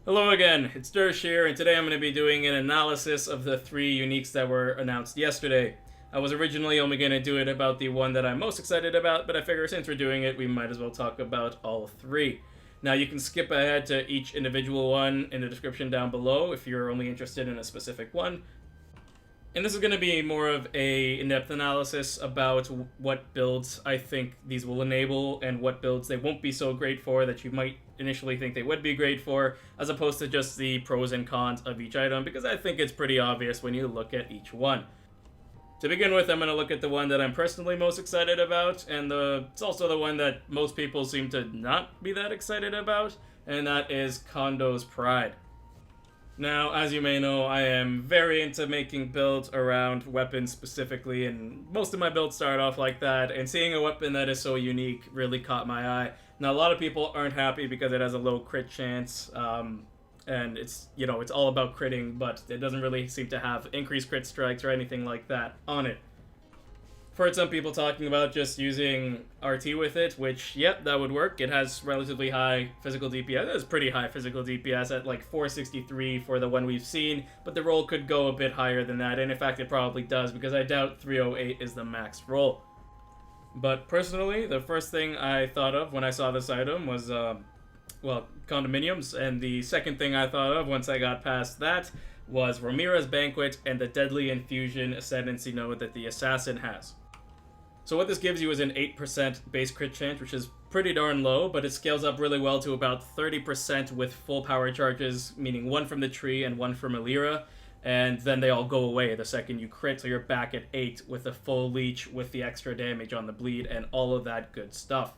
Hello again, it's Dersh here, and today I'm going to be doing an analysis of the 3 uniques that were announced yesterday. I was originally only going to do it about the one that I'm most excited about, but I figure since we're doing it, we might as well talk about all 3. Now you can skip ahead to each individual one in the description down below if you're only interested in a specific one. And this is going to be more of a in-depth analysis about what builds I think these will enable and what builds they won't be so great for that you might initially think they would be great for, as opposed to just the pros and cons of each item, because I think it's pretty obvious when you look at each one. To begin with, I'm going to look at the one that I'm personally most excited about, and it's also the one that most people seem to not be that excited about, and that is Kondo's Pride. Now, as you may know, I am very into making builds around weapons specifically, and most of my builds start off like that, and seeing a weapon that is so unique really caught my eye. Now, a lot of people aren't happy because it has a low crit chance, and it's all about critting, but it doesn't really seem to have increased crit strikes or anything like that on it. I've heard some people talking about just using RT with it, which, yep, that would work. It has relatively high physical DPS. It has pretty high physical DPS at like 463 for the one we've seen, but the roll could go a bit higher than that, and in fact it probably does, because I doubt 308 is the max roll. But personally, the first thing I thought of when I saw this item was, condominiums, and the second thing I thought of once I got past that was Rhaenyra's Banquet and the Deadly Infusion Ascendancy node that the Assassin has. So what this gives you is an 8% base crit chance, which is pretty darn low, but it scales up really well to about 30% with full power charges, meaning 1 from the tree and 1 from Valyria, and then they all go away the second you crit, so you're back at 8 with a full leech with the extra damage on the bleed and all of that good stuff.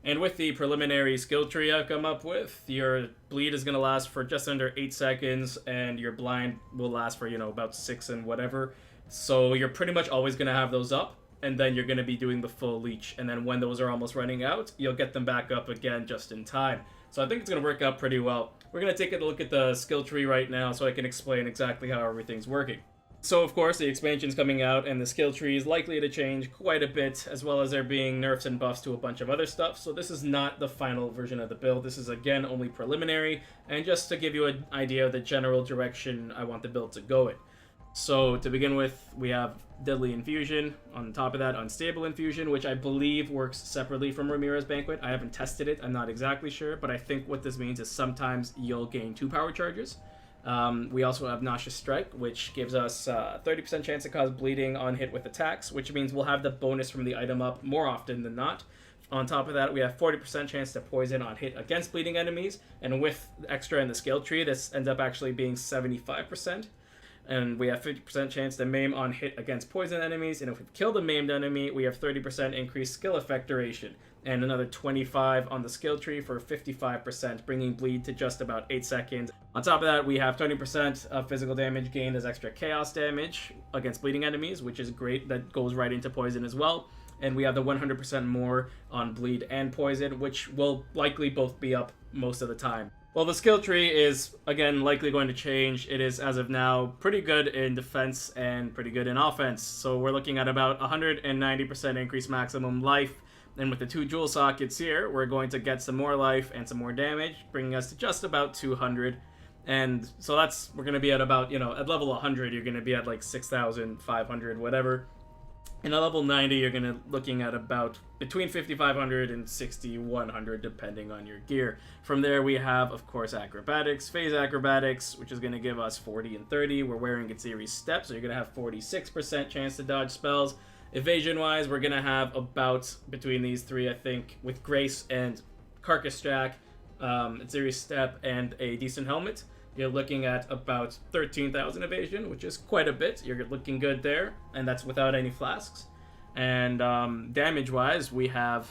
And with the preliminary skill tree I've come up with, your bleed is going to last for just under 8 seconds, and your blind will last for, about 6 and whatever. So you're pretty much always going to have those up, and then you're going to be doing the full leech. And then when those are almost running out, you'll get them back up again just in time. So I think it's going to work out pretty well. We're going to take a look at the skill tree right now so I can explain exactly how everything's working. So of course the expansion's coming out and the skill tree is likely to change quite a bit, as well as there being nerfs and buffs to a bunch of other stuff. So this is not the final version of the build. This is again only preliminary, and just to give you an idea of the general direction I want the build to go in. So to begin with, we have Deadly Infusion. On top of that, Unstable Infusion, which I believe works separately from Rhaenyra's Banquet. I haven't tested it, I'm not exactly sure, but I think what this means is sometimes you'll gain 2 power charges. We also have Nauseous Strike, which gives us 30% chance to cause bleeding on hit with attacks, which means we'll have the bonus from the item up more often than not. On top of that, we have 40% chance to poison on hit against bleeding enemies, and with extra in the skill tree, this ends up actually being 75%. And we have 50% chance to maim on hit against poison enemies, and if we've killed a maimed enemy, we have 30% increased skill effect duration, and another 25 on the skill tree for 55%, bringing bleed to just about 8 seconds. On top of that, we have 20% of physical damage gained as extra chaos damage against bleeding enemies, which is great. That goes right into poison as well. And we have the 100% more on bleed and poison, which will likely both be up most of the time. Well, the skill tree is, again, likely going to change. It is, as of now, pretty good in defense and pretty good in offense. So we're looking at about 190% increased maximum life. And with the 2 jewel sockets here, we're going to get some more life and some more damage, bringing us to just about 200. And so we're going to be at about, at level 100, you're going to be at like 6,500, whatever. And at level 90, you're going to looking at about between 5,500 and 6,100, depending on your gear. From there, we have, of course, Acrobatics, Phase Acrobatics, which is going to give us 40 and 30. We're wearing Gitsiri's Step, so you're going to have 46% chance to dodge spells. Evasion-wise, we're going to have about, between these 3, I think, with Grace and Carcass Jack, Gitsiri's Step, and a decent helmet, you're looking at about 13,000 evasion, which is quite a bit. You're looking good there, and that's without any flasks. And damage-wise, we have,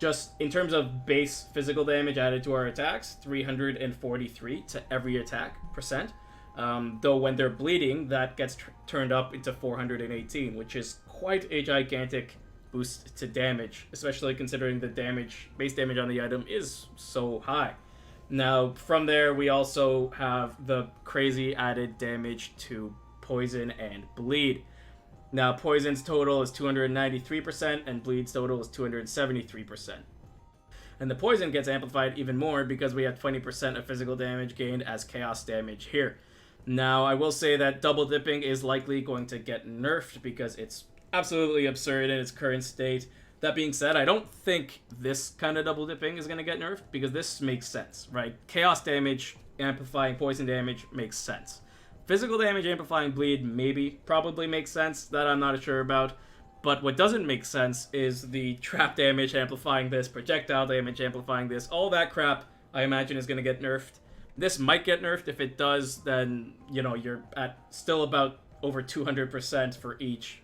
just in terms of base physical damage added to our attacks, 343 to every attack percent. Though when they're bleeding, that gets turned up into 418, which is quite a gigantic boost to damage, especially considering the base damage on the item is so high. Now, from there, we also have the crazy added damage to poison and bleed. Now, poison's total is 293%, and bleed's total is 273%. And the poison gets amplified even more because we have 20% of physical damage gained as chaos damage here. Now, I will say that double dipping is likely going to get nerfed because it's absolutely absurd in its current state. That being said, I don't think this kind of double dipping is going to get nerfed because this makes sense, right? Chaos damage amplifying poison damage makes sense. Physical damage amplifying bleed maybe, probably makes sense. That I'm not sure about. But what doesn't make sense is the trap damage amplifying this, projectile damage amplifying this, all that crap I imagine is going to get nerfed. This might get nerfed. If it does, then, you know, you're at still about over 200% for each.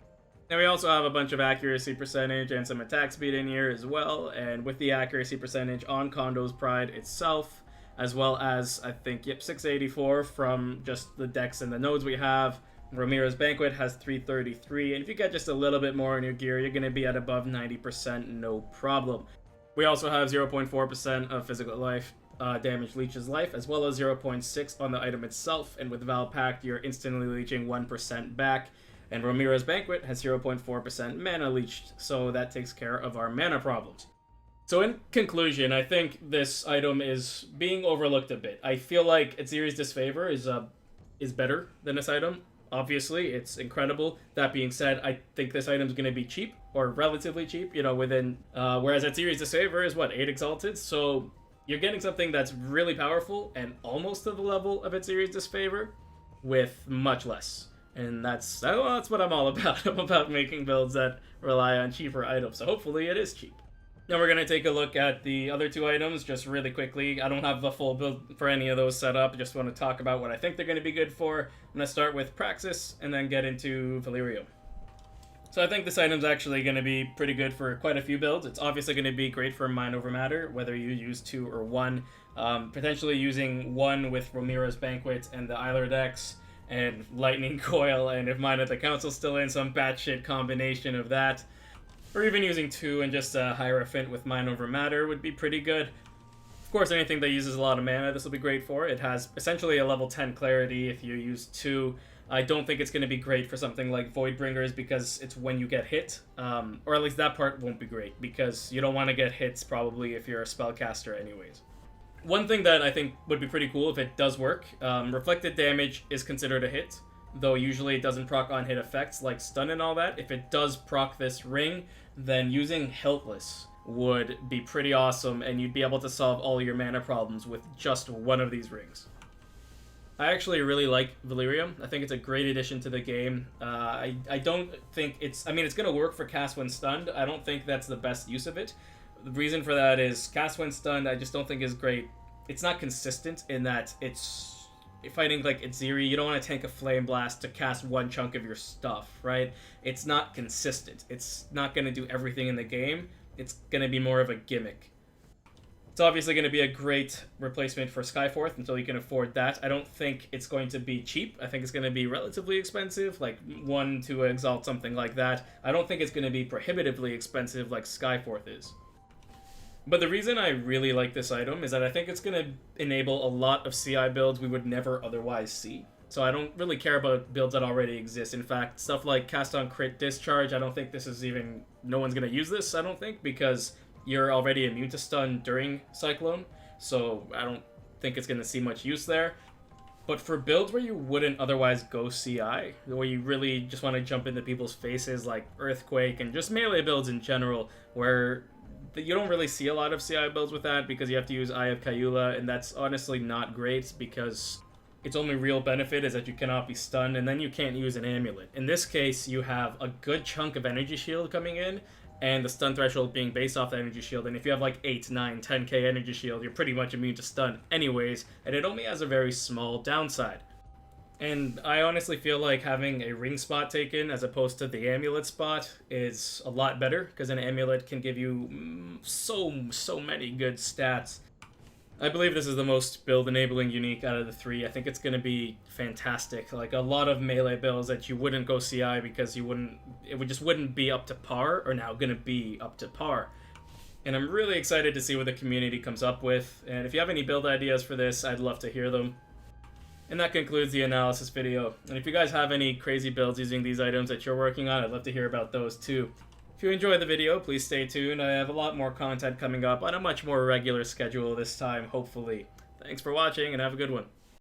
And we also have a bunch of accuracy percentage and some attack speed in here as well. And with the accuracy percentage on Kondo's Pride itself, as well as, I think, 684 from just the decks and the nodes we have. Ramira's Banquet has 333, and if you get just a little bit more in your gear, you're going to be at above 90%, no problem. We also have 0.4% of physical life damage leeches life, as well as 0.6 on the item itself, and with Val Pact, you're instantly leeching 1% back. And Ramira's Banquet has 0.4% mana leached, so that takes care of our mana problems. So in conclusion, I think this item is being overlooked a bit. I feel like Atziri's Disfavor is better than this item. Obviously, it's incredible. That being said, I think this item's going to be cheap, or relatively cheap, you know, within... whereas Atziri's Disfavor is, what, 8 Exalted? So you're getting something that's really powerful and almost to the level of Atziri's Disfavor with much less. And that's what I'm all about. I'm about making builds that rely on cheaper items, so hopefully it is cheap. Now we're going to take a look at the other two items just really quickly. I don't have the full build for any of those set up. Just want to talk about what I think they're going to be good for. I'm going to start with Praxis and then get into Valyrium. So I think this item's actually going to be pretty good for quite a few builds. It's obviously going to be great for Mind Over Matter, whether you use 2 or 1. Potentially using 1 with Ramira's Banquet and the Eiler decks, and Lightning Coil, and if Mind at the Council's still in, some batshit combination of that. Or even using 2 and just a Hierophant with Mind Over Matter would be pretty good. Of course, anything that uses a lot of mana, this will be great for. It has essentially a level 10 Clarity if you use 2. I don't think it's going to be great for something like Voidbringers because it's when you get hit. Or at least that part won't be great because you don't want to get hits probably if you're a spellcaster anyways. One thing that I think would be pretty cool if it does work, reflected damage is considered a hit, though usually it doesn't proc on hit effects like stun and all that. If it does proc this ring, then using Helpless would be pretty awesome, and you'd be able to solve all your mana problems with just one of these rings. I actually really like Valyrium. I think it's a great addition to the game. I don't think it's going to work for cast when stunned. I don't think that's the best use of it. The reason for that is cast when stunned I just don't think is great. It's not consistent in that it's fighting like Atziri, you don't want to tank a Flame Blast to cast one chunk of your stuff, right? It's not consistent. It's not going to do everything in the game. It's going to be more of a gimmick. It's obviously going to be a great replacement for Skyforth until you can afford that. I don't think it's going to be cheap. I think it's going to be relatively expensive, like 1 to exalt, something like that. I don't think it's going to be prohibitively expensive like Skyforth is. But the reason I really like this item is that I think it's going to enable a lot of CI builds we would never otherwise see. So I don't really care about builds that already exist. In fact, stuff like Cast on Crit Discharge, I don't think this is even... No one's going to use this, I don't think, because you're already immune to stun during Cyclone. So I don't think it's going to see much use there. But for builds where you wouldn't otherwise go CI, where you really just want to jump into people's faces like Earthquake and just melee builds in general, where... You don't really see a lot of CI builds with that because you have to use Eye of Kayula, and that's honestly not great because its only real benefit is that you cannot be stunned, and then you can't use an amulet. In this case, you have a good chunk of energy shield coming in, and the stun threshold being based off the energy shield, and if you have like 8, 9, 10k energy shield, you're pretty much immune to stun anyways, and it only has a very small downside. And I honestly feel like having a ring spot taken as opposed to the amulet spot is a lot better, because an amulet can give you so many good stats. I believe this is the most build-enabling unique out of the 3. I think it's going to be fantastic. Like, a lot of melee builds that you wouldn't go CI because it just wouldn't be up to par are now going to be up to par. And I'm really excited to see what the community comes up with. And if you have any build ideas for this, I'd love to hear them. And that concludes the analysis video. And if you guys have any crazy builds using these items that you're working on, I'd love to hear about those too. If you enjoyed the video, please stay tuned. I have a lot more content coming up on a much more regular schedule this time, hopefully. Thanks for watching, and have a good one.